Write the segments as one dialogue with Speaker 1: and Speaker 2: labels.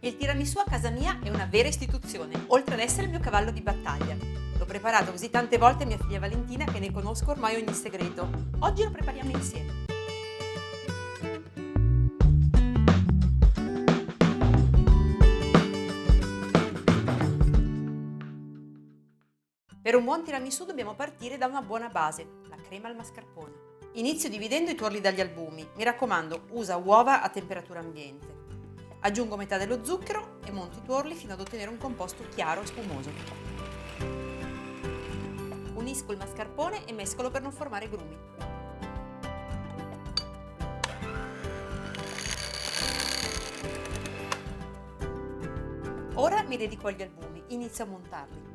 Speaker 1: Il tiramisù a casa mia è una vera istituzione, oltre ad essere il mio cavallo di battaglia. L'ho preparato così tante volte a mia figlia Valentina che ne conosco ormai ogni segreto. Oggi lo prepariamo insieme. Per un buon tiramisù dobbiamo partire da una buona base, la crema al mascarpone. Inizio dividendo i tuorli dagli albumi. Mi raccomando, usa uova a temperatura ambiente. Aggiungo metà dello zucchero e monto i tuorli fino ad ottenere un composto chiaro e spumoso. Unisco il mascarpone e mescolo per non formare grumi. Ora mi dedico agli albumi, inizio a montarli.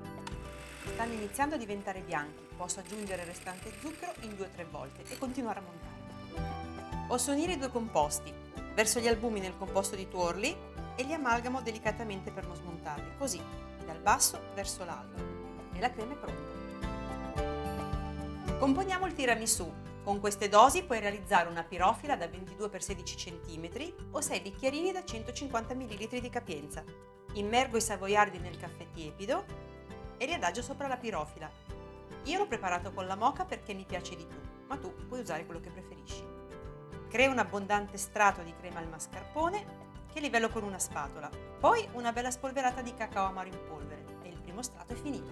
Speaker 1: Stanno iniziando a diventare bianchi, posso aggiungere il restante zucchero in 2-3 volte e continuare a montarli. Posso unire i due composti, verso gli albumi nel composto di tuorli e li amalgamo delicatamente per non smontarli, così, dal basso verso l'alto. E la crema è pronta. Componiamo il tiramisù. Con queste dosi puoi realizzare una pirofila da 22x16 cm o 6 bicchierini da 150 ml di capienza. Immergo i savoiardi nel caffè tiepido e li adagio sopra la pirofila. Io l'ho preparato con la moka perché mi piace di più, ma tu puoi usare quello che preferisci. Creo un abbondante strato di crema al mascarpone che livello con una spatola, poi una bella spolverata di cacao amaro in polvere e il primo strato è finito.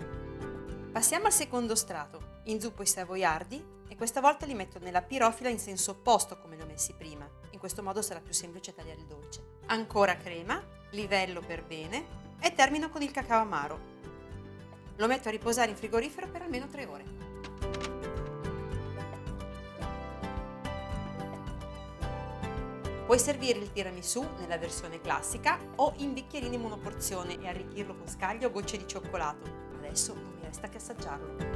Speaker 1: Passiamo al secondo strato, inzuppo i savoiardi e questa volta li metto nella pirofila in senso opposto come li ho messi prima, in questo modo sarà più semplice tagliare il dolce. Ancora crema, livello per bene e termino con il cacao amaro. Lo metto a riposare in frigorifero per almeno 3 ore. Puoi servire il tiramisù nella versione classica o in bicchierini monoporzione e arricchirlo con scaglie o gocce di cioccolato. Adesso non mi resta che assaggiarlo.